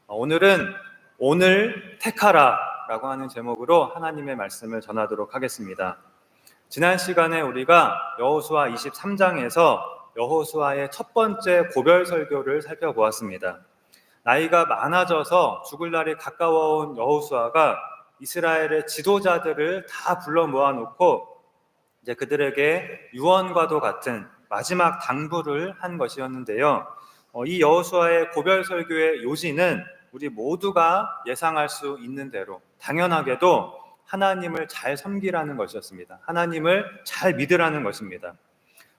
오늘은 오늘 택하라 라고 하는 제목으로 하나님의 말씀을 전하도록 하겠습니다. 지난 시간에 우리가 여호수아 23장에서 여호수아의 첫 번째 고별 설교를 살펴보았습니다. 나이가 많아져서 죽을 날이 가까워온 여호수아가 이스라엘의 지도자들을 다 불러 모아놓고 이제 그들에게 유언과도 같은 마지막 당부를 한 것이었는데요. 이 여호수아의 고별 설교의 요지는 우리 모두가 예상할 수 있는 대로 당연하게도 하나님을 잘 섬기라는 것이었습니다. 하나님을 잘 믿으라는 것입니다.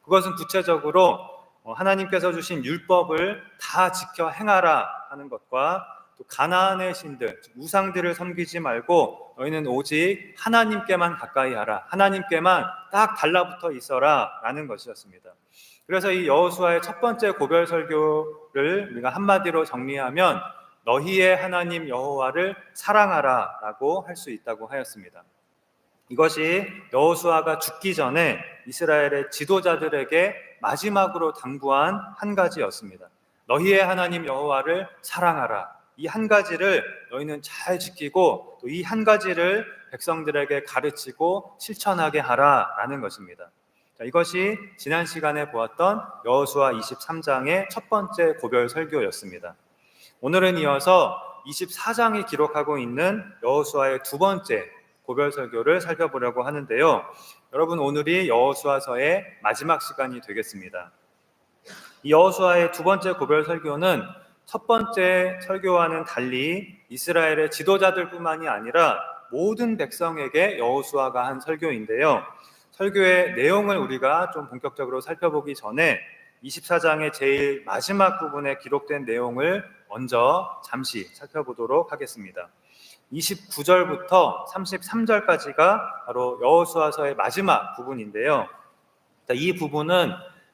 그것은 구체적으로 하나님께서 주신 율법을 다 지켜 행하라 하는 것과 또 가나안의 신들, 우상들을 섬기지 말고 너희는 오직 하나님께만 가까이 하라, 하나님께만 딱 달라붙어 있어라 라는 것이었습니다. 그래서 이 여호수아의 첫 번째 고별 설교를 우리가 한마디로 정리하면 너희의 하나님 여호와를 사랑하라 라고 할 수 있다고 하였습니다. 이것이 여호수아가 죽기 전에 이스라엘의 지도자들에게 마지막으로 당부한 한 가지였습니다. 너희의 하나님 여호와를 사랑하라. 이 한 가지를 너희는 잘 지키고 또 이 한 가지를 백성들에게 가르치고 실천하게 하라 라는 것입니다. 이것이 지난 시간에 보았던 여호수아 23장의 첫 번째 고별 설교였습니다. 오늘은 이어서 24장이 기록하고 있는 여호수아의 두 번째 고별 설교를 살펴보려고 하는데요. 여러분, 오늘이 여호수아서의 마지막 시간이 되겠습니다. 이 여호수아의 두 번째 고별 설교는 첫 번째 설교와는 달리 이스라엘의 지도자들뿐만이 아니라 모든 백성에게 여호수아가 한 설교인데요. 설교의 내용을 우리가 좀 본격적으로 살펴보기 전에 24장의 제일 마지막 부분에 기록된 내용을 먼저 잠시 살펴보도록 하겠습니다. 29절부터 33절까지가 바로 여호수아서의 마지막 부분인데요. 이 부분은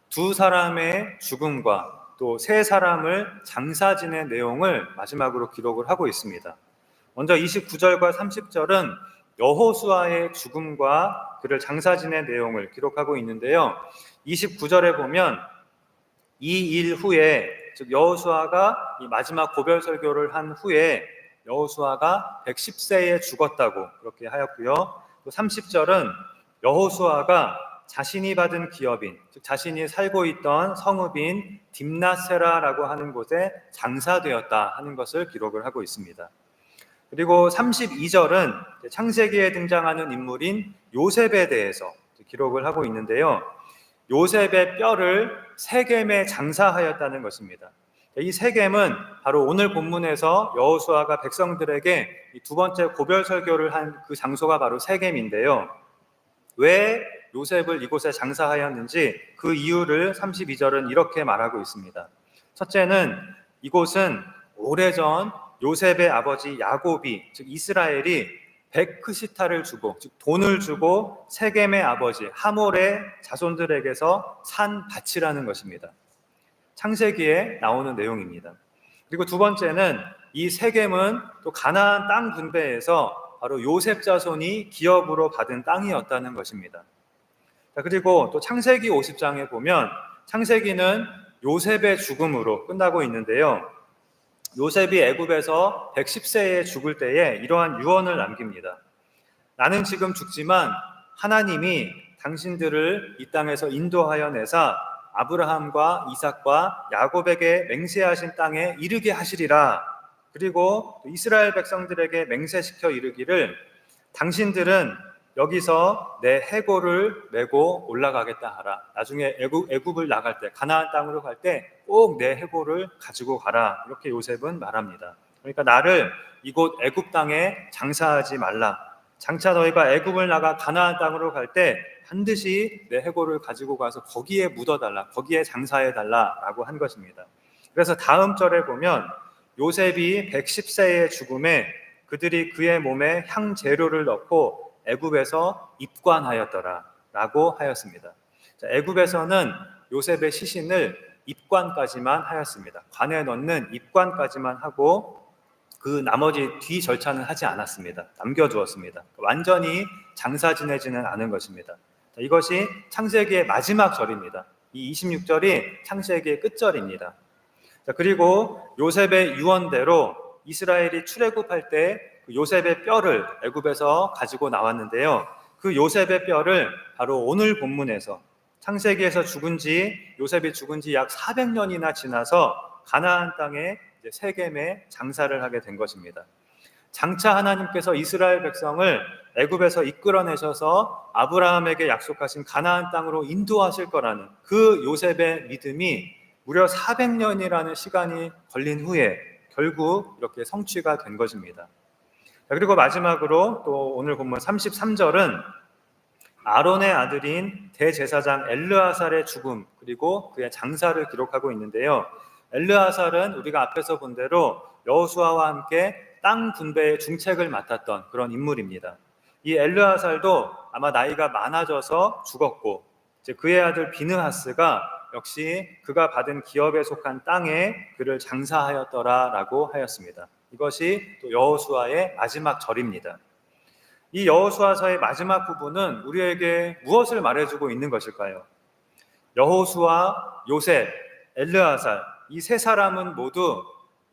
두 사람의 죽음과 또 세 사람을 장사 지낸 내용을 마지막으로 기록을 하고 있습니다. 먼저 29절과 30절은 여호수아의 죽음과 그를 장사 지낸 내용을 기록하고 있는데요. 29절에 보면 이 일 후에, 즉 여호수아가 이 마지막 고별 설교를 한 후에 여호수아가 110세에 죽었다고 그렇게 하였고요. 또 30절은 여호수아가 자신이 받은 기업인, 즉 자신이 살고 있던 성읍인 딥나세라라고 하는 곳에 장사되었다 하는 것을 기록을 하고 있습니다. 그리고 32절은 창세기에 등장하는 인물인 요셉에 대해서 기록을 하고 있는데요. 요셉의 뼈를 세겜에 장사하였다는 것입니다. 이 세겜은 바로 오늘 본문에서 여호수아가 백성들에게 이 두 번째 고별 설교를 한 그 장소가 바로 세겜인데요. 왜 요셉을 이곳에 장사하였는지 그 이유를 32절은 이렇게 말하고 있습니다. 첫째는 이곳은 오래전 요셉의 아버지 야곱이, 즉 이스라엘이 베크시타를 주고, 즉 돈을 주고 세겜의 아버지 하몰의 자손들에게서 산 밭이라는 것입니다. 창세기에 나오는 내용입니다. 그리고 두 번째는 이 세겜은 또 가나안 땅 분배에서 바로 요셉 자손이 기업으로 받은 땅이었다는 것입니다. 그리고 또 창세기 50장에 보면 창세기는 요셉의 죽음으로 끝나고 있는데요. 요셉이 애굽에서 110세에 죽을 때에 이러한 유언을 남깁니다. 나는 지금 죽지만 하나님이 당신들을 이 땅에서 인도하여 내사 아브라함과 이삭과 야곱에게 맹세하신 땅에 이르게 하시리라. 그리고 이스라엘 백성들에게 맹세시켜 이르기를 당신들은 여기서 내 해골을 메고 올라가겠다 하라. 나중에 애굽을 나갈 때, 가나안 땅으로 갈 때 꼭 내 해골을 가지고 가라. 이렇게 요셉은 말합니다. 그러니까 나를 이곳 애굽 땅에 장사하지 말라. 장차 너희가 애굽을 나가 가나안 땅으로 갈 때 반드시 내 해골을 가지고 가서 거기에 묻어달라, 거기에 장사해달라라고 한 것입니다. 그래서 다음 절에 보면 요셉이 110세의 죽음에 그들이 그의 몸에 향재료를 넣고 애굽에서 입관하였더라 라고 하였습니다. 애굽에서는 요셉의 시신을 입관까지만 하였습니다. 관에 넣는 입관까지만 하고 그 나머지 뒤 절차는 하지 않았습니다. 남겨두었습니다. 완전히 장사 지내지는 않은 것입니다. 이것이 창세기의 마지막 절입니다. 이 26절이 창세기의 끝절입니다. 그리고 요셉의 유언대로 이스라엘이 출애굽할 때 그 요셉의 뼈를 애굽에서 가지고 나왔는데요. 그 요셉의 뼈를 바로 오늘 본문에서 창세기에서 요셉이 죽은 지 약 400년이나 지나서 가나안 땅에 세겜에 장사를 하게 된 것입니다. 장차 하나님께서 이스라엘 백성을 애굽에서 이끌어내셔서 아브라함에게 약속하신 가나안 땅으로 인도하실 거라는 그 요셉의 믿음이 무려 400년이라는 시간이 걸린 후에 결국 이렇게 성취가 된 것입니다. 그리고 마지막으로 또 오늘 본문 33절은 아론의 아들인 대제사장 엘르아살의 죽음 그리고 그의 장사를 기록하고 있는데요. 엘르아살은 우리가 앞에서 본 대로 여호수아와 함께 땅 분배의 중책을 맡았던 그런 인물입니다. 이 엘르아살도 아마 나이가 많아져서 죽었고 이제 그의 아들 비느하스가 역시 그가 받은 기업에 속한 땅에 그를 장사하였더라라고 하였습니다. 이것이 또 여호수아의 마지막 절입니다. 이 여호수아서의 마지막 부분은 우리에게 무엇을 말해주고 있는 것일까요? 여호수아, 요셉, 엘르아살 이 세 사람은 모두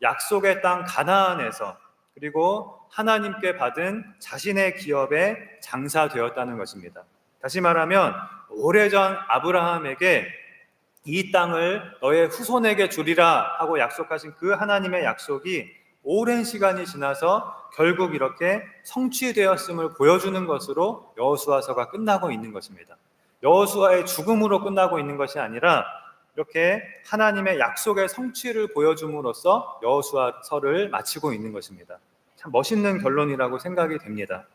약속의 땅 가나안에서 그리고 하나님께 받은 자신의 기업에 장사되었다는 것입니다. 다시 말하면 오래전 아브라함에게 이 땅을 너의 후손에게 주리라 하고 약속하신 그 하나님의 약속이 오랜 시간이 지나서 결국 이렇게 성취되었음을 보여주는 것으로 여호수아서가 끝나고 있는 것입니다. 여호수아의 죽음으로 끝나고 있는 것이 아니라 이렇게 하나님의 약속의 성취를 보여줌으로써 여호수아서를 마치고 있는 것입니다. 참 멋있는 결론이라고 생각이 됩니다.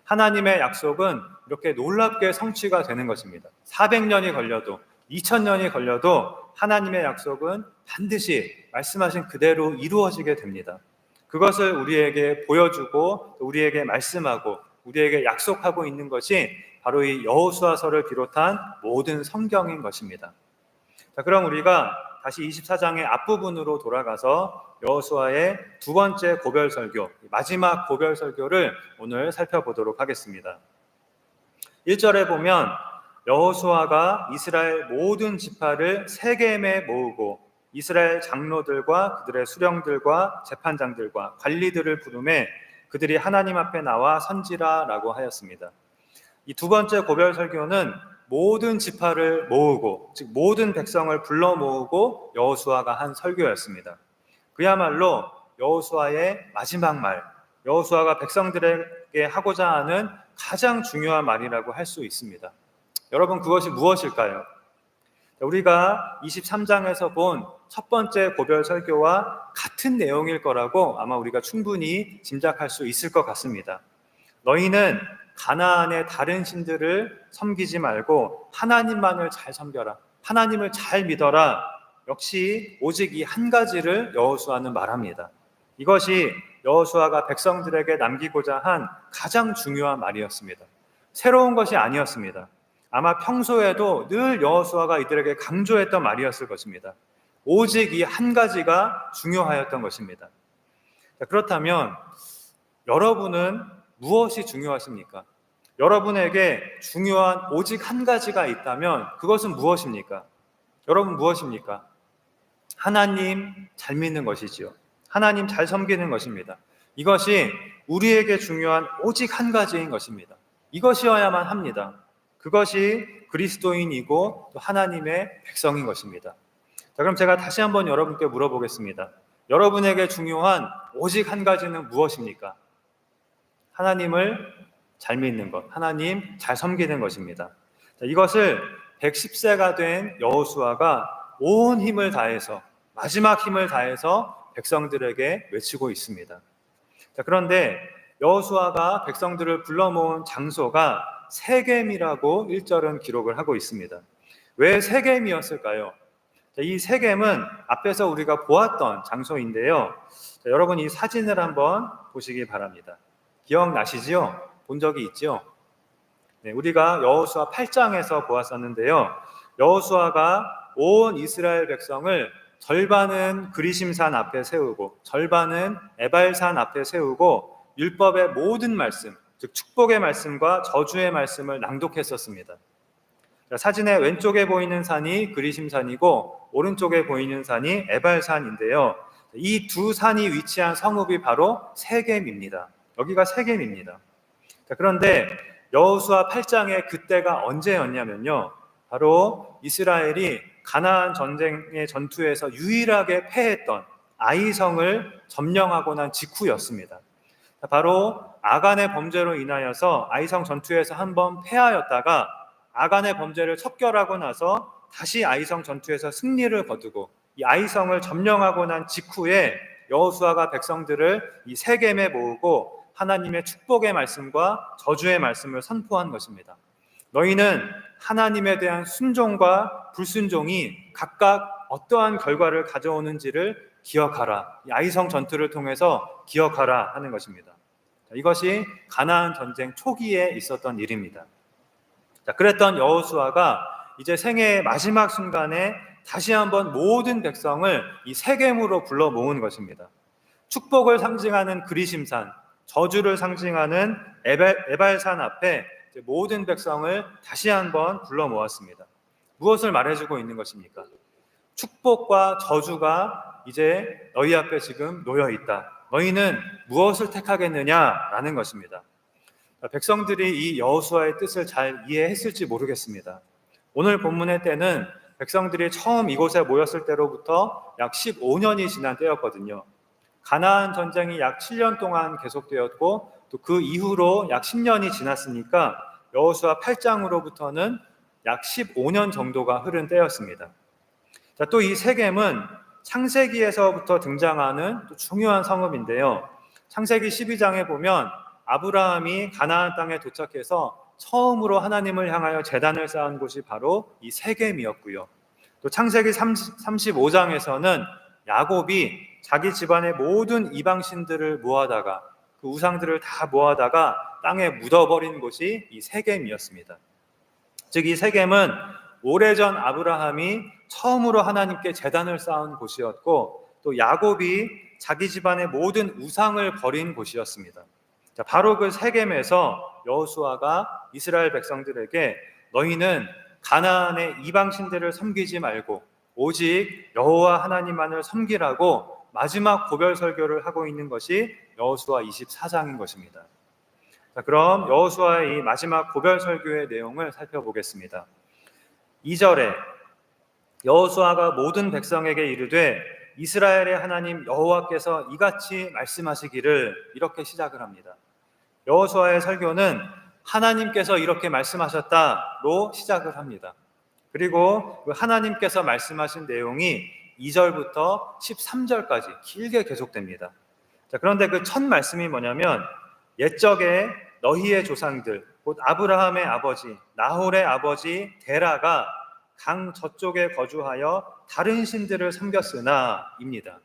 하나님의 약속은 이렇게 놀랍게 성취가 되는 것입니다. 400년이 걸려도 2000년이 걸려도 하나님의 약속은 반드시 말씀하신 그대로 이루어지게 됩니다. 그것을 우리에게 보여주고 우리에게 말씀하고 우리에게 약속하고 있는 것이 바로 이 여호수아서를 비롯한 모든 성경인 것입니다. 자, 그럼 우리가 다시 24장의 앞부분으로 돌아가서 여호수아의 두 번째 고별설교, 마지막 고별설교를 오늘 살펴보도록 하겠습니다. 1절에 보면 여호수아가 이스라엘 모든 지파를 세겜에 모으고 이스라엘 장로들과 그들의 수령들과 재판장들과 관리들을 부르매 그들이 하나님 앞에 나와 선지라라고 하였습니다. 이 두 번째 고별 설교는 모든 지파를 모으고 즉 모든 백성을 불러 모으고 여호수아가 한 설교였습니다. 그야말로 여호수아의 마지막 말, 여호수아가 백성들에게 하고자 하는 가장 중요한 말이라고 할 수 있습니다. 여러분 그것이 무엇일까요? 우리가 23장에서 본 첫 번째 고별 설교와 같은 내용일 거라고 아마 우리가 충분히 짐작할 수 있을 것 같습니다. 너희는 가나안의 다른 신들을 섬기지 말고 하나님만을 잘 섬겨라. 하나님을 잘 믿어라. 역시 오직 이 한 가지를 여호수아는 말합니다. 이것이 여호수아가 백성들에게 남기고자 한 가장 중요한 말이었습니다. 새로운 것이 아니었습니다. 아마 평소에도 늘 여호수아가 이들에게 강조했던 말이었을 것입니다. 오직 이 한 가지가 중요하였던 것입니다. 그렇다면 여러분은 무엇이 중요하십니까? 여러분에게 중요한 오직 한 가지가 있다면 그것은 무엇입니까? 여러분 무엇입니까? 하나님 잘 믿는 것이지요. 하나님 잘 섬기는 것입니다. 이것이 우리에게 중요한 오직 한 가지인 것입니다. 이것이어야만 합니다. 그것이 그리스도인이고 또 하나님의 백성인 것입니다. 자, 그럼 제가 다시 한번 여러분께 물어보겠습니다. 여러분에게 중요한 오직 한 가지는 무엇입니까? 하나님을 잘 믿는 것, 하나님 잘 섬기는 것입니다. 자, 이것을 110세가 된 여호수아가 온 힘을 다해서 마지막 힘을 다해서 백성들에게 외치고 있습니다. 자, 그런데 여호수아가 백성들을 불러 모은 장소가 세겜이라고 1절은 기록을 하고 있습니다. 왜 세겜이었을까요? 이 세겜은 앞에서 우리가 보았던 장소인데요. 자, 여러분 이 사진을 한번 보시기 바랍니다. 기억나시지요? 본 적이 있죠? 네, 우리가 여호수아 8장에서 보았었는데요. 여호수아가 온 이스라엘 백성을 절반은 그리심산 앞에 세우고 절반은 에발산 앞에 세우고 율법의 모든 말씀, 즉 축복의 말씀과 저주의 말씀을 낭독했었습니다. 자, 사진의 왼쪽에 보이는 산이 그리심산이고 오른쪽에 보이는 산이 에발산인데요. 이 두 산이 위치한 성읍이 바로 세겜입니다. 여기가 세겜입니다. 그런데 여호수아 8장의 그때가 언제였냐면요, 바로 이스라엘이 가나안 전쟁의 전투에서 유일하게 패했던 아이성을 점령하고 난 직후였습니다. 바로 아간의 범죄로 인하여서 아이성 전투에서 한번 패하였다가 아간의 범죄를 척결하고 나서 다시 아이성 전투에서 승리를 거두고 이 아이성을 점령하고 난 직후에 여호수아가 백성들을 이 세겜에 모으고 하나님의 축복의 말씀과 저주의 말씀을 선포한 것입니다. 너희는 하나님에 대한 순종과 불순종이 각각 어떠한 결과를 가져오는지를 기억하라. 이 아이성 전투를 통해서 기억하라 하는 것입니다. 이것이 가나안 전쟁 초기에 있었던 일입니다. 그랬던 여호수아가 이제 생애의 마지막 순간에 다시 한번 모든 백성을 이 세겜으로 불러 모은 것입니다. 축복을 상징하는 그리심산, 저주를 상징하는 에발산 앞에 모든 백성을 다시 한번 불러 모았습니다. 무엇을 말해주고 있는 것입니까? 축복과 저주가 이제 너희 앞에 지금 놓여 있다. 너희는 무엇을 택하겠느냐라는 것입니다. 백성들이 이 여호수아의 뜻을 잘 이해했을지 모르겠습니다. 오늘 본문의 때는 백성들이 처음 이곳에 모였을 때로부터 약 15년이 지난 때였거든요. 가나안 전쟁이 약 7년 동안 계속되었고 또 그 이후로 약 10년이 지났으니까 여호수아 8장으로부터는 약 15년 정도가 흐른 때였습니다. 또 이 세겜은 창세기에서부터 등장하는 또 중요한 성읍인데요. 창세기 12장에 보면 아브라함이 가나안 땅에 도착해서 처음으로 하나님을 향하여 제단을 쌓은 곳이 바로 이 세겜이었고요. 또 창세기 35장에서는 야곱이 자기 집안의 모든 이방신들을 모아다가 그 우상들을 다 모아다가 땅에 묻어버린 곳이 이 세겜이었습니다. 즉 이 세겜은 오래전 아브라함이 처음으로 하나님께 제단을 쌓은 곳이었고 또 야곱이 자기 집안의 모든 우상을 버린 곳이었습니다. 바로 그 세겜에서 여호수아가 이스라엘 백성들에게 너희는 가나안의 이방신들을 섬기지 말고 오직 여호와 하나님만을 섬기라고 마지막 고별 설교를 하고 있는 것이 여호수아 24장인 것입니다. 그럼 여호수아의 이 마지막 고별 설교의 내용을 살펴보겠습니다. 2절에 여호수아가 모든 백성에게 이르되 이스라엘의 하나님 여호와께서 이같이 말씀하시기를, 이렇게 시작을 합니다. 여호수아의 설교는 하나님께서 이렇게 말씀하셨다로 시작을 합니다. 그리고 그 하나님께서 말씀하신 내용이 2절부터 13절까지 길게 계속됩니다. 그런데 그 첫 말씀이 뭐냐면 옛적에 너희의 조상들 곧 아브라함의 아버지 나홀의 아버지 데라가 강 저쪽에 거주하여 다른 신들을 섬겼으나 입니다.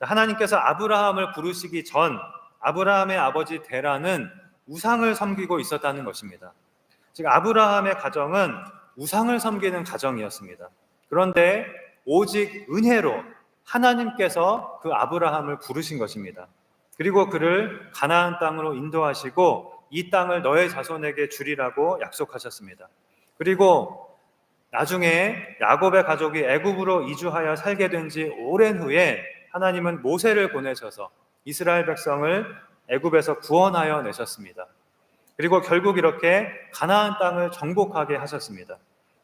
하나님께서 아브라함을 부르시기 전 아브라함의 아버지 데라는 우상을 섬기고 있었다는 것입니다. 즉 아브라함의 가정은 우상을 섬기는 가정이었습니다. 그런데 오직 은혜로 하나님께서 그 아브라함을 부르신 것입니다. 그리고 그를 가나안 땅으로 인도하시고 이 땅을 너의 자손에게 주리라고 약속하셨습니다. 그리고 나중에 야곱의 가족이 애굽으로 이주하여 살게 된 지 오랜 후에 하나님은 모세를 보내셔서 이스라엘 백성을 애굽에서 구원하여 내셨습니다. 그리고 결국 이렇게 가나안 땅을 정복하게 하셨습니다.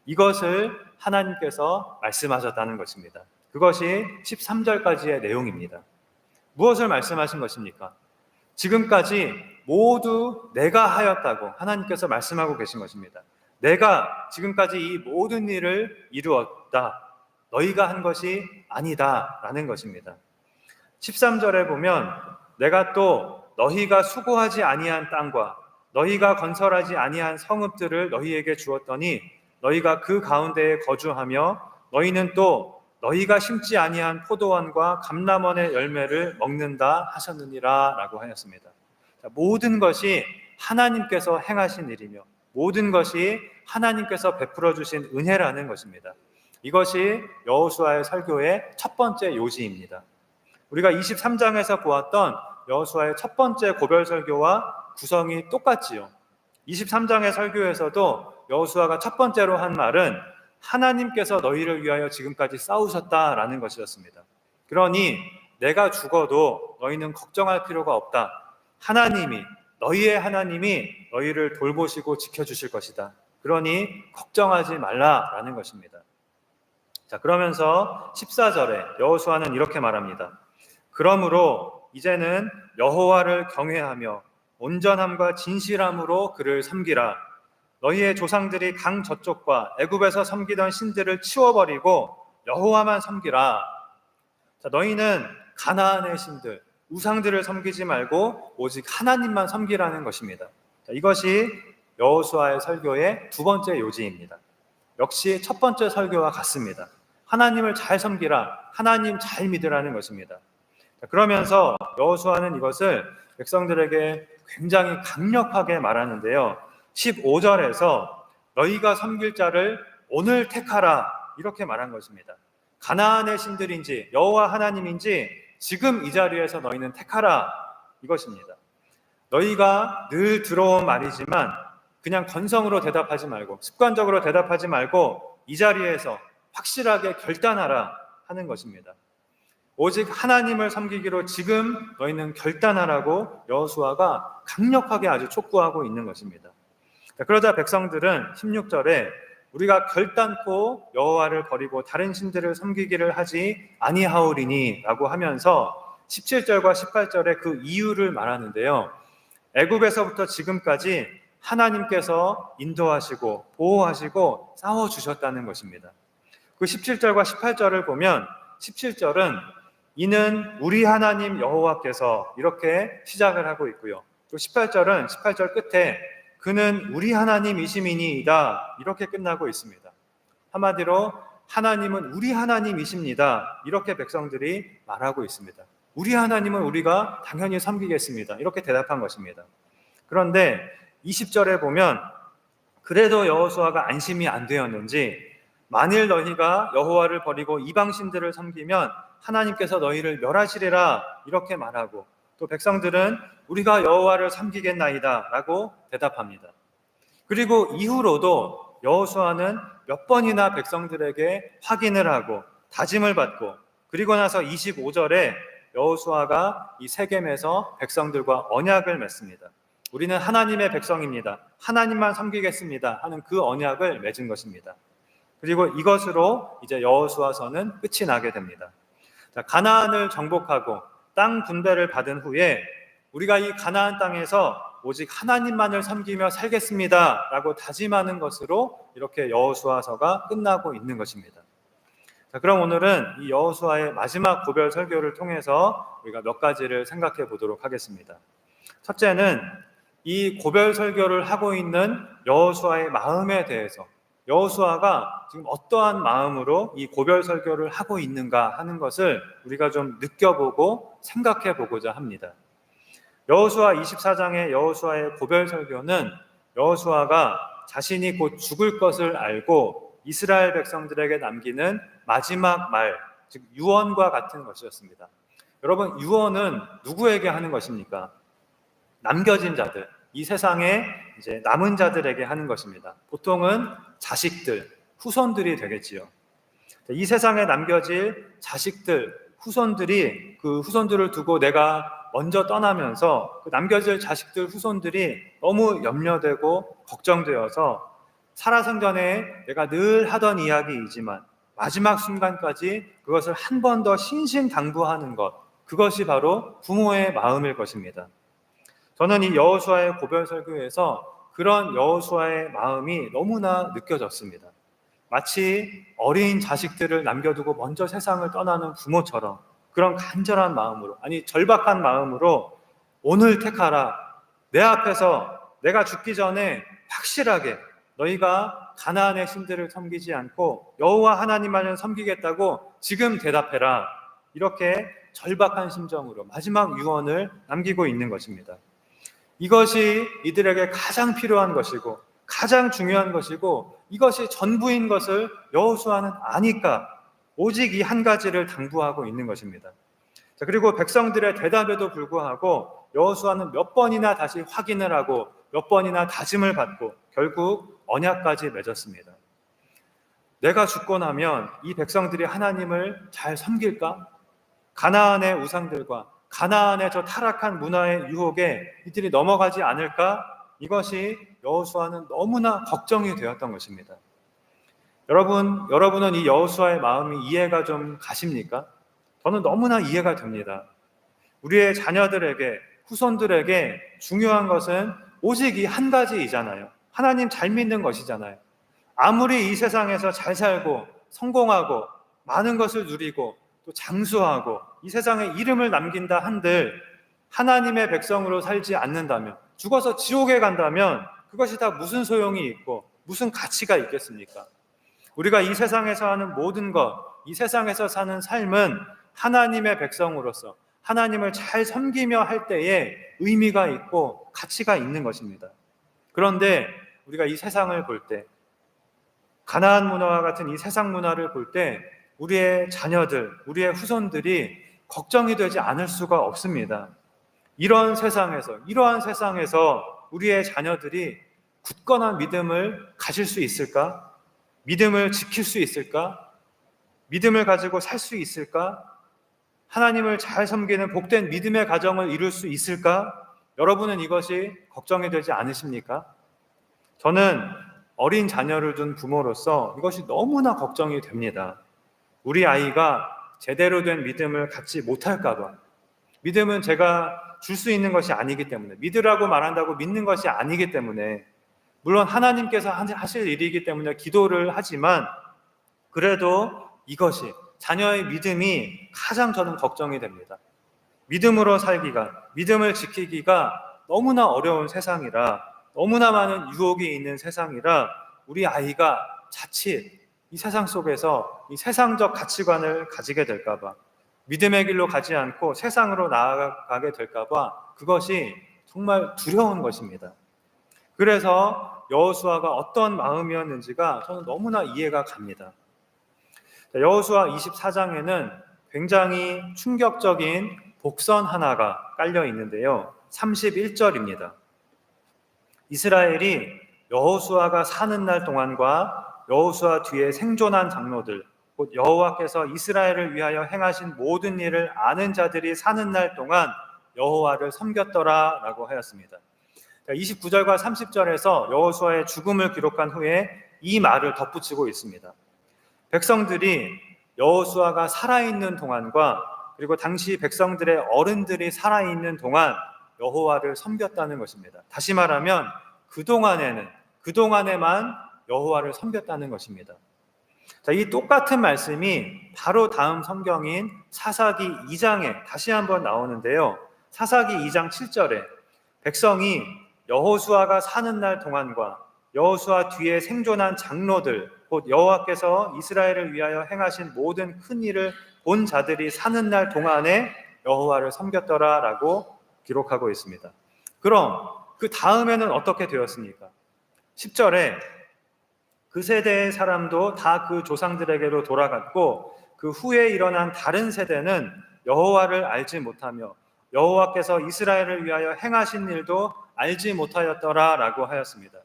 이것을 하나님께서 말씀하셨다는 것입니다. 그것이 13절까지의 내용입니다. 무엇을 말씀하신 것입니까? 지금까지 모두 내가 하였다고 하나님께서 말씀하고 계신 것입니다. 내가 지금까지 이 모든 일을 이루었다. 너희가 한 것이 아니다 라는 것입니다. 13절에 보면 내가 또 너희가 수고하지 아니한 땅과 너희가 건설하지 아니한 성읍들을 너희에게 주었더니 너희가 그 가운데에 거주하며 너희는 또 너희가 심지 아니한 포도원과 감람원의 열매를 먹는다 하셨느니라 라고 하였습니다. 모든 것이 하나님께서 행하신 일이며 모든 것이 하나님께서 베풀어 주신 은혜라는 것입니다. 이것이 여호수아의 설교의 첫 번째 요지입니다. 우리가 23장에서 보았던 여호수아의 첫 번째 고별 설교와 구성이 똑같지요. 23장의 설교에서도 여호수아가 첫 번째로 한 말은 하나님께서 너희를 위하여 지금까지 싸우셨다라는 것이었습니다. 그러니 내가 죽어도 너희는 걱정할 필요가 없다. 하나님이, 너희의 하나님이 너희를 돌보시고 지켜주실 것이다. 그러니 걱정하지 말라라는 것입니다. 자, 그러면서 14절에 여호수아는 이렇게 말합니다. 그러므로 이제는 여호와를 경외하며 온전함과 진실함으로 그를 섬기라. 너희의 조상들이 강 저쪽과 애굽에서 섬기던 신들을 치워버리고 여호와만 섬기라. 자, 너희는 가나안의 신들, 우상들을 섬기지 말고 오직 하나님만 섬기라는 것입니다. 자, 이것이 여호수아의 설교의 두 번째 요지입니다. 역시 첫 번째 설교와 같습니다. 하나님을 잘 섬기라, 하나님 잘 믿으라는 것입니다. 자, 그러면서 여호수아는 이것을 백성들에게 굉장히 강력하게 말하는데요. 15절에서 너희가 섬길 자를 오늘 택하라 이렇게 말한 것입니다. 가나안의 신들인지 여호와 하나님인지 지금 이 자리에서 너희는 택하라 이것입니다. 너희가 늘 들어온 말이지만 그냥 건성으로 대답하지 말고 습관적으로 대답하지 말고 이 자리에서 확실하게 결단하라 하는 것입니다. 오직 하나님을 섬기기로 지금 너희는 결단하라고 여호수아가 강력하게 아주 촉구하고 있는 것입니다. 그러자 백성들은 16절에 우리가 결단코 여호와를 버리고 다른 신들을 섬기기를 하지 아니하오리니 라고 하면서 17절과 18절에 그 이유를 말하는데요. 애굽에서부터 지금까지 하나님께서 인도하시고 보호하시고 싸워주셨다는 것입니다. 그 17절과 18절을 보면 17절은 이는 우리 하나님 여호와께서 이렇게 시작을 하고 있고요. 또 18절은 18절 끝에 그는 우리 하나님이심이니이다 이렇게 끝나고 있습니다. 한마디로 하나님은 우리 하나님이십니다 이렇게 백성들이 말하고 있습니다. 우리 하나님은 우리가 당연히 섬기겠습니다 이렇게 대답한 것입니다. 그런데 20절에 보면 그래도 여호수아가 안심이 안 되었는지 만일 너희가 여호와를 버리고 이방신들을 섬기면 하나님께서 너희를 멸하시리라 이렇게 말하고 또 백성들은 우리가 여호와를 섬기겠나이다 라고 대답합니다. 그리고 이후로도 여호수아는 몇 번이나 백성들에게 확인을 하고 다짐을 받고 그리고 나서 25절에 여호수아가 이 세겜에서 백성들과 언약을 맺습니다. 우리는 하나님의 백성입니다. 하나님만 섬기겠습니다 하는 그 언약을 맺은 것입니다. 그리고 이것으로 이제 여호수아서는 끝이 나게 됩니다. 자, 가나안을 정복하고 땅 분배를 받은 후에 우리가 이 가나안 땅에서 오직 하나님만을 섬기며 살겠습니다 라고 다짐하는 것으로 이렇게 여호수아서가 끝나고 있는 것입니다. 자, 그럼 오늘은 이 여호수아의 마지막 고별 설교를 통해서 우리가 몇 가지를 생각해 보도록 하겠습니다. 첫째는 이 고별 설교를 하고 있는 여호수아의 마음에 대해서 여호수아가 지금 어떠한 마음으로 이 고별 설교를 하고 있는가 하는 것을 우리가 좀 느껴보고 생각해 보고자 합니다. 여호수아 24장의 여호수아의 고별 설교는 여호수아가 자신이 곧 죽을 것을 알고 이스라엘 백성들에게 남기는 마지막 말, 즉 유언과 같은 것이었습니다. 여러분, 유언은 누구에게 하는 것입니까? 남겨진 자들, 이 세상에 이제 남은 자들에게 하는 것입니다. 보통은 자식들, 후손들이 되겠지요. 이 세상에 남겨질 자식들, 후손들이 그 후손들을 두고 내가 먼저 떠나면서 그 남겨질 자식들, 후손들이 너무 염려되고 걱정되어서 살아생전에 내가 늘 하던 이야기이지만 마지막 순간까지 그것을 한 번 더 신신당부하는 것, 그것이 바로 부모의 마음일 것입니다. 저는 이 여호수아의 고별 설교에서 그런 여호수아의 마음이 너무나 느껴졌습니다. 마치 어린 자식들을 남겨두고 먼저 세상을 떠나는 부모처럼 그런 간절한 마음으로, 아니 절박한 마음으로 오늘 택하라. 내 앞에서 내가 죽기 전에 확실하게 너희가 가나안의 신들을 섬기지 않고 여호와 하나님만을 섬기겠다고 지금 대답해라. 이렇게 절박한 심정으로 마지막 유언을 남기고 있는 것입니다. 이것이 이들에게 가장 필요한 것이고 가장 중요한 것이고 이것이 전부인 것을 여호수아는 아니까 오직 이 한 가지를 당부하고 있는 것입니다. 자, 그리고 백성들의 대답에도 불구하고 여호수아는 몇 번이나 다시 확인을 하고 몇 번이나 다짐을 받고 결국 언약까지 맺었습니다. 내가 죽고 나면 이 백성들이 하나님을 잘 섬길까? 가나안의 우상들과 가나안의 저 타락한 문화의 유혹에 이들이 넘어가지 않을까? 이것이 여호수아는 너무나 걱정이 되었던 것입니다. 여러분은 이 여호수아의 마음이 이해가 좀 가십니까? 저는 너무나 이해가 됩니다. 우리의 자녀들에게, 후손들에게 중요한 것은 오직 이 한 가지이잖아요. 하나님 잘 믿는 것이잖아요. 아무리 이 세상에서 잘 살고 성공하고 많은 것을 누리고 또 장수하고 이 세상에 이름을 남긴다 한들 하나님의 백성으로 살지 않는다면, 죽어서 지옥에 간다면 그것이 다 무슨 소용이 있고 무슨 가치가 있겠습니까? 우리가 이 세상에서 하는 모든 것, 이 세상에서 사는 삶은 하나님의 백성으로서 하나님을 잘 섬기며 할 때에 의미가 있고 가치가 있는 것입니다. 그런데 우리가 이 세상을 볼 때, 가나안 문화와 같은 이 세상 문화를 볼 때 우리의 자녀들, 우리의 후손들이 걱정이 되지 않을 수가 없습니다. 이러한 세상에서 우리의 자녀들이 굳건한 믿음을 가질 수 있을까? 믿음을 지킬 수 있을까? 믿음을 가지고 살 수 있을까? 하나님을 잘 섬기는 복된 믿음의 가정을 이룰 수 있을까? 여러분은 이것이 걱정이 되지 않으십니까? 저는 어린 자녀를 둔 부모로서 이것이 너무나 걱정이 됩니다. 우리 아이가 제대로 된 믿음을 갖지 못할까 봐. 믿음은 제가 줄 수 있는 것이 아니기 때문에, 믿으라고 말한다고 믿는 것이 아니기 때문에, 물론 하나님께서 하실 일이기 때문에 기도를 하지만 그래도 이것이, 자녀의 믿음이 가장 저는 걱정이 됩니다. 믿음으로 살기가, 믿음을 지키기가 너무나 어려운 세상이라, 너무나 많은 유혹이 있는 세상이라 우리 아이가 자칫 이 세상 속에서 이 세상적 가치관을 가지게 될까 봐, 믿음의 길로 가지 않고 세상으로 나아가게 될까 봐 그것이 정말 두려운 것입니다. 그래서 여호수아가 어떤 마음이었는지가 저는 너무나 이해가 갑니다. 여호수아 24장에는 굉장히 충격적인 복선 하나가 깔려 있는데요. 31절입니다. 이스라엘이 여호수아가 사는 날 동안과 여호수아 뒤에 생존한 장로들, 곧 여호와께서 이스라엘을 위하여 행하신 모든 일을 아는 자들이 사는 날 동안 여호와를 섬겼더라 라고 하였습니다. 29절과 30절에서 여호수아의 죽음을 기록한 후에 이 말을 덧붙이고 있습니다. 백성들이 여호수아가 살아있는 동안과 그리고 당시 백성들의 어른들이 살아있는 동안 여호와를 섬겼다는 것입니다. 다시 말하면 그동안에만 여호와를 섬겼다는 것입니다. 자, 이 똑같은 말씀이 바로 다음 성경인 사사기 2장에 다시 한번 나오는데요. 사사기 2장 7절에 백성이 여호수아가 사는 날 동안과 여호수아 뒤에 생존한 장로들, 곧 여호와께서 이스라엘을 위하여 행하신 모든 큰 일을 본 자들이 사는 날 동안에 여호와를 섬겼더라 라고 기록하고 있습니다. 그럼 그 다음에는 어떻게 되었습니까? 10절에 그 세대의 사람도 다 그 조상들에게로 돌아갔고 그 후에 일어난 다른 세대는 여호와를 알지 못하며 여호와께서 이스라엘을 위하여 행하신 일도 알지 못하였더라 라고 하였습니다.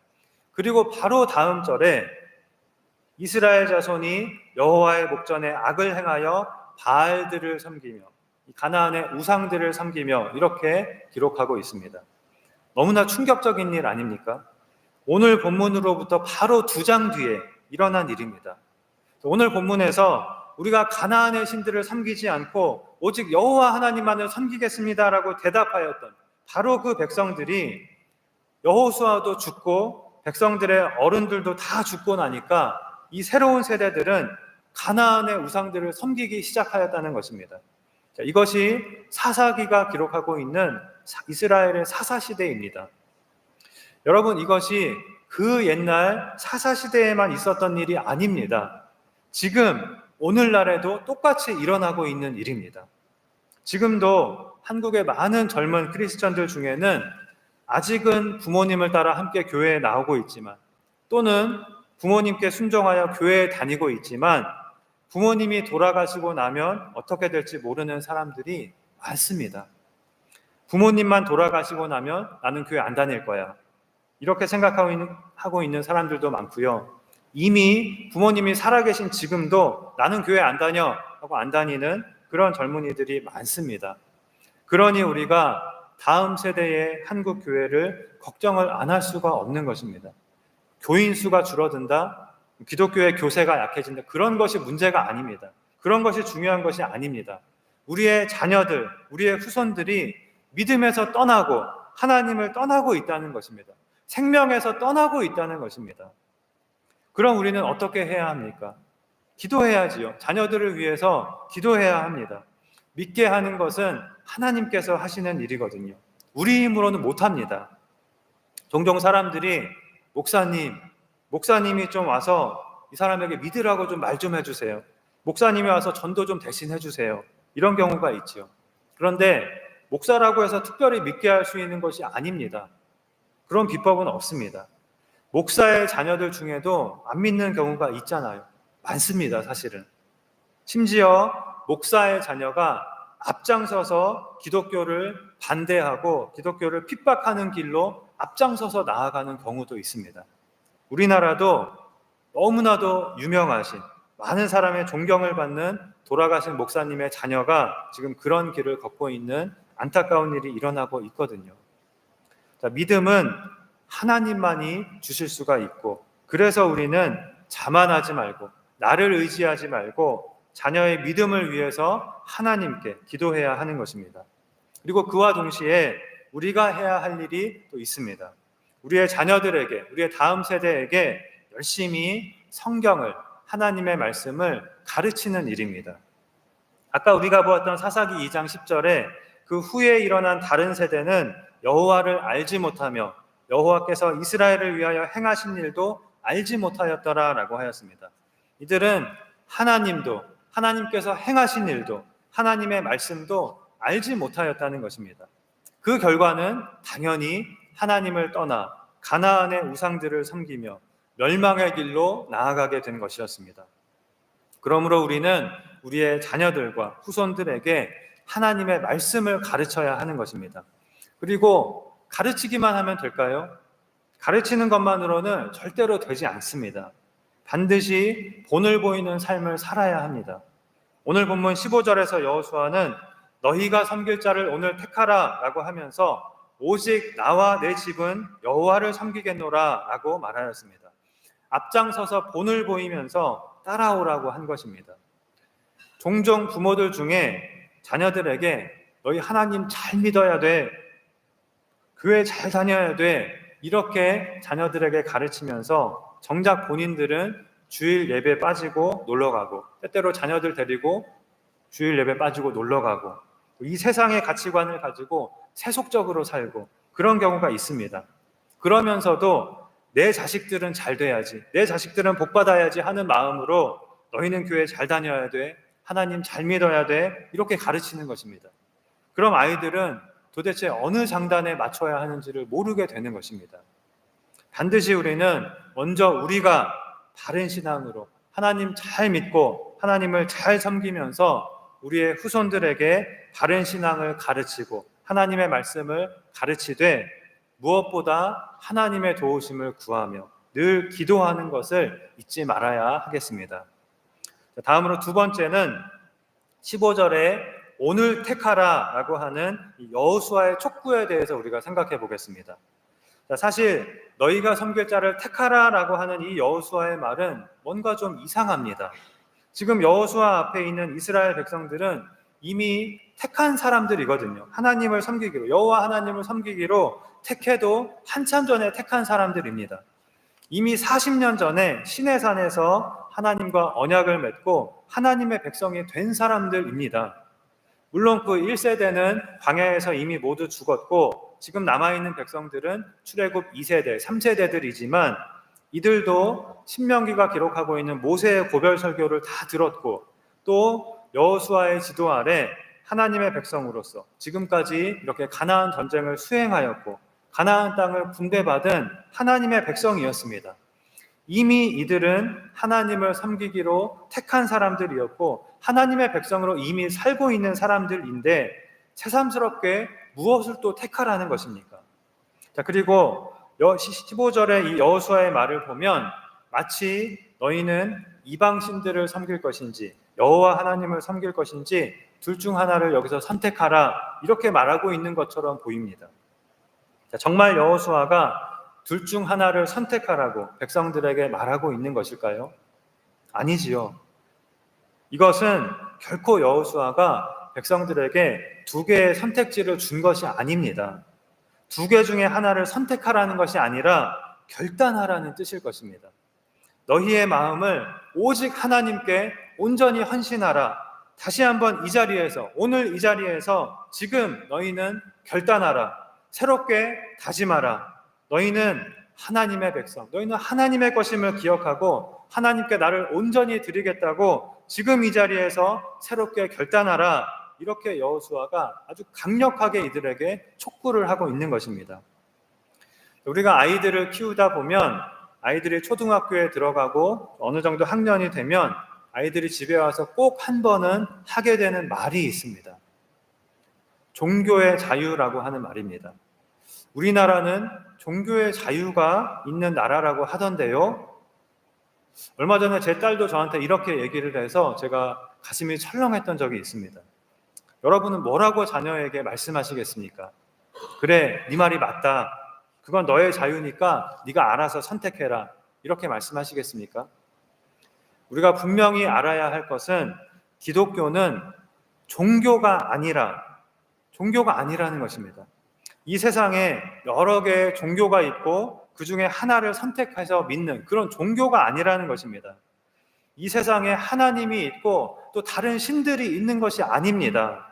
그리고 바로 다음 절에 이스라엘 자손이 여호와의 목전에 악을 행하여 바알들을 섬기며 가나안의 우상들을 섬기며 이렇게 기록하고 있습니다. 너무나 충격적인 일 아닙니까? 오늘 본문으로부터 바로 2장 뒤에 일어난 일입니다. 오늘 본문에서 우리가 가나안의 신들을 섬기지 않고 오직 여호와 하나님만을 섬기겠습니다라고 대답하였던 바로 그 백성들이, 여호수아도 죽고 백성들의 어른들도 다 죽고 나니까 이 새로운 세대들은 가나안의 우상들을 섬기기 시작하였다는 것입니다. 자, 이것이 사사기가 기록하고 있는 이스라엘의 사사시대입니다. 여러분, 이것이 그 옛날 사사시대에만 있었던 일이 아닙니다. 지금 오늘날에도 똑같이 일어나고 있는 일입니다. 지금도 한국의 많은 젊은 크리스천들 중에는 아직은 부모님을 따라 함께 교회에 나오고 있지만, 또는 부모님께 순종하여 교회에 다니고 있지만 부모님이 돌아가시고 나면 어떻게 될지 모르는 사람들이 많습니다. 부모님만 돌아가시고 나면 나는 교회 안 다닐 거야, 이렇게 생각하고 있는 사람들도 많고요. 이미 부모님이 살아계신 지금도 나는 교회 안 다녀 하고 안 다니는 그런 젊은이들이 많습니다. 그러니 우리가 다음 세대의 한국 교회를 걱정을 안 할 수가 없는 것입니다. 교인 수가 줄어든다, 기독교의 교세가 약해진다, 그런 것이 문제가 아닙니다. 그런 것이 중요한 것이 아닙니다. 우리의 자녀들, 우리의 후손들이 믿음에서 떠나고 하나님을 떠나고 있다는 것입니다. 생명에서 떠나고 있다는 것입니다. 그럼 우리는 어떻게 해야 합니까? 기도해야지요. 자녀들을 위해서 기도해야 합니다. 믿게 하는 것은 하나님께서 하시는 일이거든요. 우리 힘으로는 못합니다. 종종 사람들이 목사님이 좀 와서 이 사람에게 믿으라고 좀 말 좀 해주세요. 목사님이 와서 전도 좀 대신 해주세요. 이런 경우가 있죠. 그런데 목사라고 해서 특별히 믿게 할 수 있는 것이 아닙니다. 그런 비법은 없습니다. 목사의 자녀들 중에도 안 믿는 경우가 있잖아요. 많습니다, 사실은. 심지어 목사의 자녀가 앞장서서 기독교를 반대하고 기독교를 핍박하는 길로 앞장서서 나아가는 경우도 있습니다. 우리나라도 너무나도 유명하신, 많은 사람의 존경을 받는 돌아가신 목사님의 자녀가 지금 그런 길을 걷고 있는 안타까운 일이 일어나고 있거든요. 자, 믿음은 하나님만이 주실 수가 있고, 그래서 우리는 자만하지 말고 나를 의지하지 말고 자녀의 믿음을 위해서 하나님께 기도해야 하는 것입니다. 그리고 그와 동시에 우리가 해야 할 일이 또 있습니다. 우리의 자녀들에게, 우리의 다음 세대에게 열심히 성경을, 하나님의 말씀을 가르치는 일입니다. 아까 우리가 보았던 사사기 2장 10절에 그 후에 일어난 다른 세대는 여호와를 알지 못하며 여호와께서 이스라엘을 위하여 행하신 일도 알지 못하였더라 라고 하였습니다. 이들은 하나님께서 행하신 일도, 하나님의 말씀도 알지 못하였다는 것입니다. 그 결과는 당연히 하나님을 떠나 가나안의 우상들을 섬기며 멸망의 길로 나아가게 된 것이었습니다. 그러므로 우리는 우리의 자녀들과 후손들에게 하나님의 말씀을 가르쳐야 하는 것입니다. 그리고 가르치기만 하면 될까요? 가르치는 것만으로는 절대로 되지 않습니다. 반드시 본을 보이는 삶을 살아야 합니다. 오늘 본문 15절에서 여호수아는 너희가 섬길 자를 오늘 택하라 라고 하면서 오직 나와 내 집은 여호와를 섬기겠노라 라고 말하였습니다. 앞장서서 본을 보이면서 따라오라고 한 것입니다. 종종 부모들 중에 자녀들에게 너희 하나님 잘 믿어야 돼, 교회 잘 다녀야 돼, 이렇게 자녀들에게 가르치면서 정작 본인들은 주일 예배 빠지고 놀러가고, 때때로 자녀들 데리고 주일 예배 빠지고 놀러가고, 이 세상의 가치관을 가지고 세속적으로 살고, 그런 경우가 있습니다. 그러면서도 내 자식들은 잘 돼야지, 내 자식들은 복 받아야지 하는 마음으로 너희는 교회 잘 다녀야 돼, 하나님 잘 믿어야 돼, 이렇게 가르치는 것입니다. 그럼 아이들은 도대체 어느 장단에 맞춰야 하는지를 모르게 되는 것입니다. 반드시 우리는 먼저 우리가 바른 신앙으로 하나님 잘 믿고 하나님을 잘 섬기면서 우리의 후손들에게 바른 신앙을 가르치고 하나님의 말씀을 가르치되, 무엇보다 하나님의 도우심을 구하며 늘 기도하는 것을 잊지 말아야 하겠습니다. 다음으로 두 번째는 15절에 오늘 택하라 라고 하는 여호수아의 촉구에 대해서 우리가 생각해 보겠습니다. 사실 너희가 섬길 자를 택하라 라고 하는 이 여호수아의 말은 뭔가 좀 이상합니다. 지금 여호수아 앞에 있는 이스라엘 백성들은 이미 택한 사람들이거든요. 하나님을 섬기기로, 여호와 하나님을 섬기기로 택해도 한참 전에 택한 사람들입니다. 이미 40년 전에 시내산에서 하나님과 언약을 맺고 하나님의 백성이 된 사람들입니다. 물론 그 1세대는 광야에서 이미 모두 죽었고 지금 남아있는 백성들은 출애굽 2세대, 3세대들이지만 이들도 신명기가 기록하고 있는 모세의 고별 설교를 다 들었고 또 여호수아의 지도 아래 하나님의 백성으로서 지금까지 이렇게 가나안 전쟁을 수행하였고 가나안 땅을 분배받은 하나님의 백성이었습니다. 이미 이들은 하나님을 섬기기로 택한 사람들이었고 하나님의 백성으로 이미 살고 있는 사람들인데 새삼스럽게 무엇을 또 택하라는 것입니까? 자, 그리고 15절의 이 여호수아의 말을 보면 마치 너희는 이방신들을 섬길 것인지 여호와 하나님을 섬길 것인지 둘 중 하나를 여기서 선택하라 이렇게 말하고 있는 것처럼 보입니다. 정말 여호수아가 둘 중 하나를 선택하라고 백성들에게 말하고 있는 것일까요? 아니지요. 이것은 결코 여호수아가 백성들에게 두 개의 선택지를 준 것이 아닙니다. 두 개 중에 하나를 선택하라는 것이 아니라 결단하라는 뜻일 것입니다. 너희의 마음을 오직 하나님께 온전히 헌신하라. 다시 한번 이 자리에서, 오늘 이 자리에서 지금 너희는 결단하라. 새롭게 다짐하라. 너희는 하나님의 백성, 너희는 하나님의 것임을 기억하고 하나님께 나를 온전히 드리겠다고 지금 이 자리에서 새롭게 결단하라. 이렇게 여호수아가 아주 강력하게 이들에게 촉구를 하고 있는 것입니다. 우리가 아이들을 키우다 보면 아이들이 초등학교에 들어가고 어느 정도 학년이 되면 아이들이 집에 와서 꼭 한 번은 하게 되는 말이 있습니다. 종교의 자유라고 하는 말입니다. 우리나라는 종교의 자유가 있는 나라라고 하던데요. 얼마 전에 제 딸도 저한테 이렇게 얘기를 해서 제가 가슴이 철렁했던 적이 있습니다. 여러분은 뭐라고 자녀에게 말씀하시겠습니까? 그래, 네 말이 맞다. 그건 너의 자유니까 네가 알아서 선택해라. 이렇게 말씀하시겠습니까? 우리가 분명히 알아야 할 것은 기독교는 종교가 아니라는 것입니다. 이 세상에 여러 개의 종교가 있고 그 중에 하나를 선택해서 믿는 그런 종교가 아니라는 것입니다. 이 세상에 하나님이 있고 또 다른 신들이 있는 것이 아닙니다.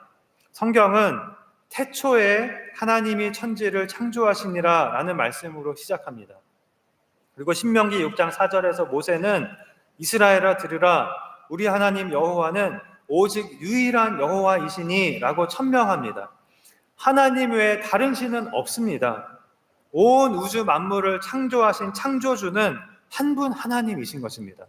성경은 태초에 하나님이 천지를 창조하시니라 라는 말씀으로 시작합니다. 그리고 신명기 6장 4절에서 모세는 이스라엘아 들으라, 우리 하나님 여호와는 오직 유일한 여호와이시니 라고 천명합니다. 하나님 외에 다른 신은 없습니다. 온 우주 만물을 창조하신 창조주는 한 분 하나님이신 것입니다.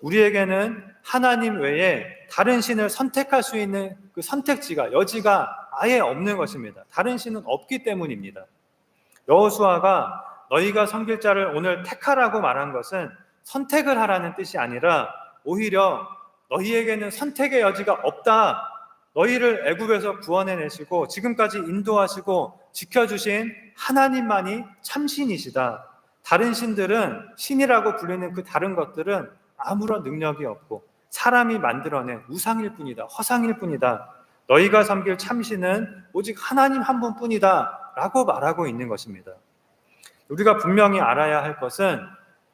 우리에게는 하나님 외에 다른 신을 선택할 수 있는 그 선택지가, 여지가 아예 없는 것입니다. 다른 신은 없기 때문입니다. 여호수아가 너희가 섬길 자를 오늘 택하라고 말한 것은 선택을 하라는 뜻이 아니라 오히려 너희에게는 선택의 여지가 없다. 너희를 애굽에서 구원해내시고 지금까지 인도하시고 지켜주신 하나님만이 참신이시다. 다른 신들은, 신이라고 불리는 그 다른 것들은 아무런 능력이 없고 사람이 만들어낸 우상일 뿐이다. 허상일 뿐이다. 너희가 섬길 참신은 오직 하나님 한 분뿐이다 라고 말하고 있는 것입니다. 우리가 분명히 알아야 할 것은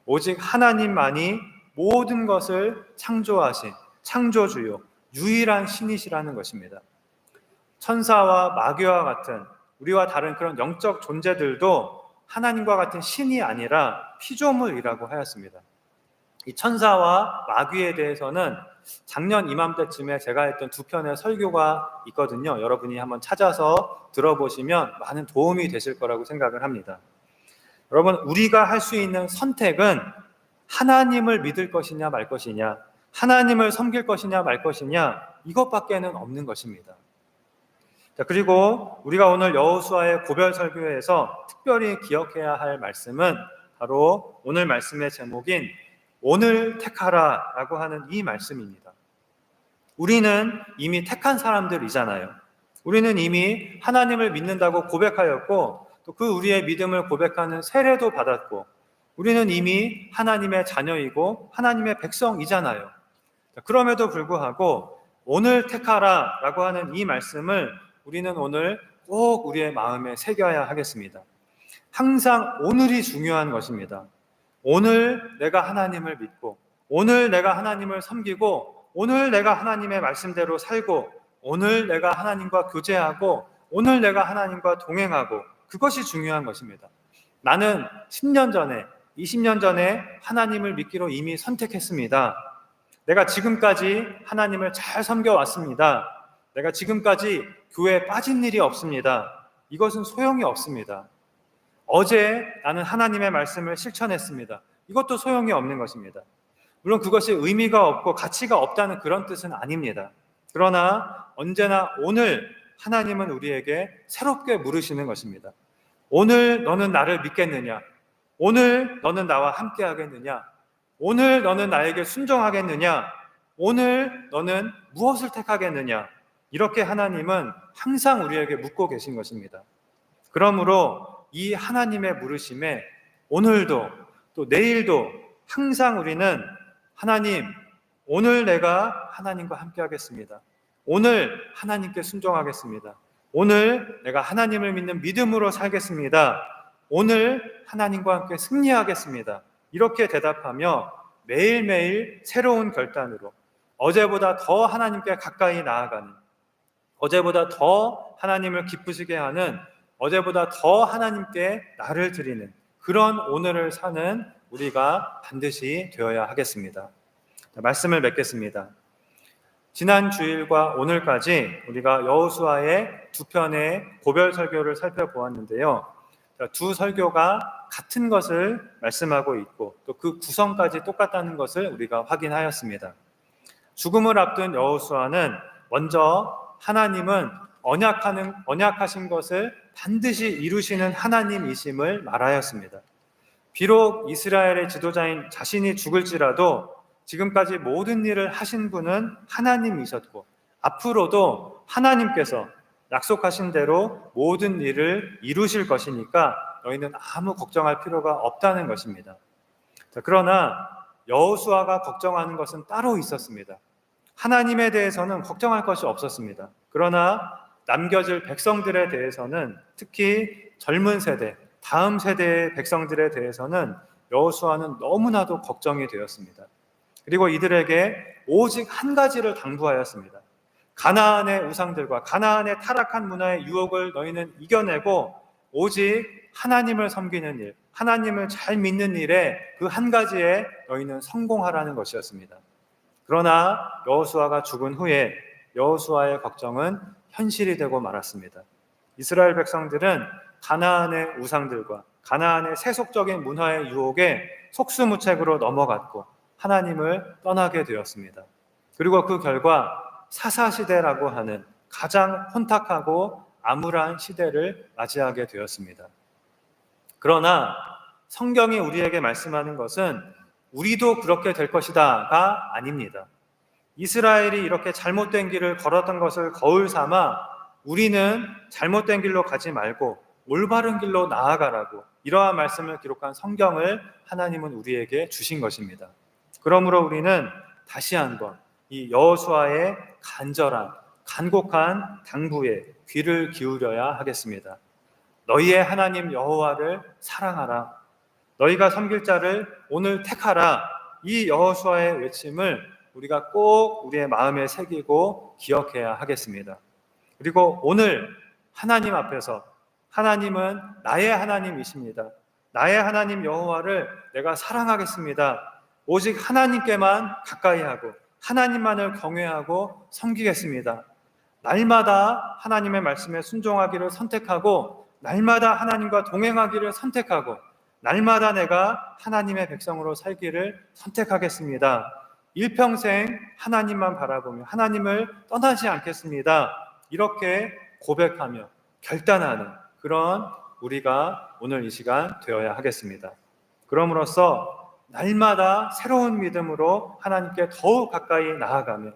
오직 하나님만이 모든 것을 창조하신 창조주요 유일한 신이시라는 것입니다. 천사와 마귀와 같은 우리와 다른 그런 영적 존재들도 하나님과 같은 신이 아니라 피조물이라고 하였습니다. 이 천사와 마귀에 대해서는 작년 이맘때쯤에 제가 했던 2편의 설교가 있거든요. 여러분이 한번 찾아서 들어보시면 많은 도움이 되실 거라고 생각을 합니다. 여러분, 우리가 할 수 있는 선택은 하나님을 믿을 것이냐 말 것이냐, 하나님을 섬길 것이냐 말 것이냐, 이것밖에는 없는 것입니다. 자, 그리고 우리가 오늘 여호수아의 고별 설교에서 특별히 기억해야 할 말씀은 바로 오늘 말씀의 제목인 오늘 택하라 라고 하는 이 말씀입니다. 우리는 이미 택한 사람들이잖아요. 우리는 이미 하나님을 믿는다고 고백하였고 또 그 우리의 믿음을 고백하는 세례도 받았고 우리는 이미 하나님의 자녀이고 하나님의 백성이잖아요. 그럼에도 불구하고 오늘 택하라 라고 하는 이 말씀을 우리는 오늘 꼭 우리의 마음에 새겨야 하겠습니다. 항상 오늘이 중요한 것입니다. 오늘 내가 하나님을 믿고 오늘 내가 하나님을 섬기고 오늘 내가 하나님의 말씀대로 살고 오늘 내가 하나님과 교제하고 오늘 내가 하나님과 동행하고 그것이 중요한 것입니다. 나는 10년 전에 20년 전에 하나님을 믿기로 이미 선택했습니다. 내가 지금까지 하나님을 잘 섬겨왔습니다. 내가 지금까지 교회에 빠진 일이 없습니다. 이것은 소용이 없습니다. 어제 나는 하나님의 말씀을 실천했습니다. 이것도 소용이 없는 것입니다. 물론 그것이 의미가 없고 가치가 없다는 그런 뜻은 아닙니다. 그러나 언제나 오늘 하나님은 우리에게 새롭게 물으시는 것입니다. 오늘 너는 나를 믿겠느냐? 오늘 너는 나와 함께 하겠느냐? 오늘 너는 나에게 순종하겠느냐? 오늘 너는 무엇을 택하겠느냐? 이렇게 하나님은 항상 우리에게 묻고 계신 것입니다. 그러므로 이 하나님의 물으심에 오늘도 또 내일도 항상 우리는 하나님, 오늘 내가 하나님과 함께 하겠습니다. 오늘 하나님께 순종하겠습니다. 오늘 내가 하나님을 믿는 믿음으로 살겠습니다. 오늘 하나님과 함께 승리하겠습니다. 이렇게 대답하며 매일매일 새로운 결단으로 어제보다 더 하나님께 가까이 나아가는, 어제보다 더 하나님을 기쁘시게 하는, 어제보다 더 하나님께 나를 드리는 그런 오늘을 사는 우리가 반드시 되어야 하겠습니다. 말씀을 맺겠습니다. 지난 주일과 오늘까지 우리가 여호수아의 두 편의 고별 설교를 살펴보았는데요. 두 설교가 같은 것을 말씀하고 있고 또 그 구성까지 똑같다는 것을 우리가 확인하였습니다. 죽음을 앞둔 여호수아는 먼저 하나님은 언약하신 것을 반드시 이루시는 하나님이심을 말하였습니다. 비록 이스라엘의 지도자인 자신이 죽을지라도 지금까지 모든 일을 하신 분은 하나님이셨고 앞으로도 하나님께서 약속하신 대로 모든 일을 이루실 것이니까 너희는 아무 걱정할 필요가 없다는 것입니다. 그러나 여호수아가 걱정하는 것은 따로 있었습니다. 하나님에 대해서는 걱정할 것이 없었습니다. 그러나 남겨질 백성들에 대해서는, 특히 젊은 세대, 다음 세대의 백성들에 대해서는 여호수아는 너무나도 걱정이 되었습니다. 그리고 이들에게 오직 한 가지를 당부하였습니다. 가나안의 우상들과 가나안의 타락한 문화의 유혹을 너희는 이겨내고 오직 하나님을 섬기는 일, 하나님을 잘 믿는 일에 그 한 가지에 너희는 성공하라는 것이었습니다. 그러나 여호수아가 죽은 후에 여호수아의 걱정은 현실이 되고 말았습니다. 이스라엘 백성들은 가나안의 우상들과 가나안의 세속적인 문화의 유혹에 속수무책으로 넘어갔고 하나님을 떠나게 되었습니다. 그리고 그 결과 사사시대라고 하는 가장 혼탁하고 암울한 시대를 맞이하게 되었습니다. 그러나 성경이 우리에게 말씀하는 것은 우리도 그렇게 될 것이다가 아닙니다. 이스라엘이 이렇게 잘못된 길을 걸었던 것을 거울 삼아 우리는 잘못된 길로 가지 말고 올바른 길로 나아가라고 이러한 말씀을 기록한 성경을 하나님은 우리에게 주신 것입니다. 그러므로 우리는 다시 한번 이 여호수아의 간절한 간곡한 당부에 귀를 기울여야 하겠습니다. 너희의 하나님 여호와를 사랑하라. 너희가 섬길 자를 오늘 택하라. 이 여호수아의 외침을 우리가 꼭 우리의 마음에 새기고 기억해야 하겠습니다. 그리고 오늘 하나님 앞에서 하나님은 나의 하나님이십니다. 나의 하나님 여호와를 내가 사랑하겠습니다. 오직 하나님께만 가까이 하고 하나님만을 경외하고 섬기겠습니다. 날마다 하나님의 말씀에 순종하기를 선택하고 날마다 하나님과 동행하기를 선택하고 날마다 내가 하나님의 백성으로 살기를 선택하겠습니다. 일평생 하나님만 바라보며 하나님을 떠나지 않겠습니다. 이렇게 고백하며 결단하는 그런 우리가 오늘 이 시간 되어야 하겠습니다. 그럼으로써 날마다 새로운 믿음으로 하나님께 더욱 가까이 나아가며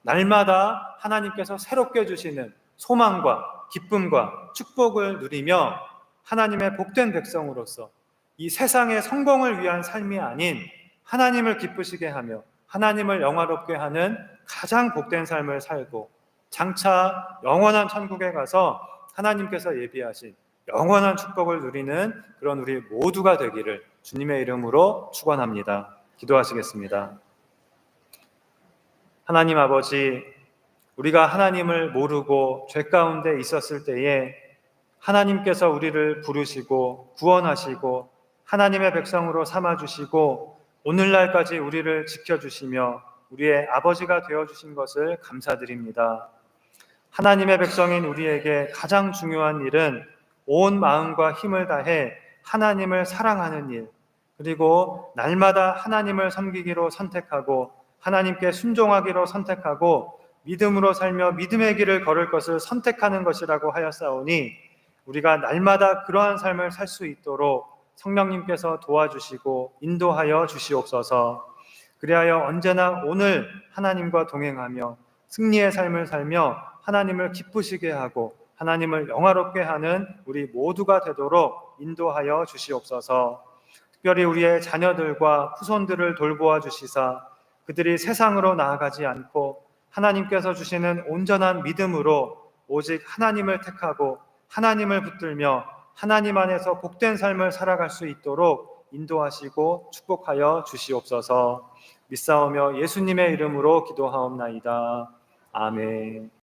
날마다 하나님께서 새롭게 주시는 소망과 기쁨과 축복을 누리며 하나님의 복된 백성으로서 이 세상의 성공을 위한 삶이 아닌 하나님을 기쁘시게 하며 하나님을 영화롭게 하는 가장 복된 삶을 살고 장차 영원한 천국에 가서 하나님께서 예비하신 영원한 축복을 누리는 그런 우리 모두가 되기를 주님의 이름으로 축원합니다. 기도하시겠습니다. 하나님 아버지, 우리가 하나님을 모르고 죄 가운데 있었을 때에 하나님께서 우리를 부르시고 구원하시고 하나님의 백성으로 삼아주시고 오늘날까지 우리를 지켜주시며 우리의 아버지가 되어주신 것을 감사드립니다. 하나님의 백성인 우리에게 가장 중요한 일은 온 마음과 힘을 다해 하나님을 사랑하는 일, 그리고 날마다 하나님을 섬기기로 선택하고 하나님께 순종하기로 선택하고 믿음으로 살며 믿음의 길을 걸을 것을 선택하는 것이라고 하였사오니 우리가 날마다 그러한 삶을 살 수 있도록 성령님께서 도와주시고 인도하여 주시옵소서. 그리하여 언제나 오늘 하나님과 동행하며 승리의 삶을 살며 하나님을 기쁘시게 하고 하나님을 영화롭게 하는 우리 모두가 되도록 인도하여 주시옵소서. 특별히 우리의 자녀들과 후손들을 돌보아 주시사 그들이 세상으로 나아가지 않고 하나님께서 주시는 온전한 믿음으로 오직 하나님을 택하고 하나님을 붙들며 하나님 안에서 복된 삶을 살아갈 수 있도록 인도하시고 축복하여 주시옵소서. 믿사오며 예수님의 이름으로 기도하옵나이다. 아멘.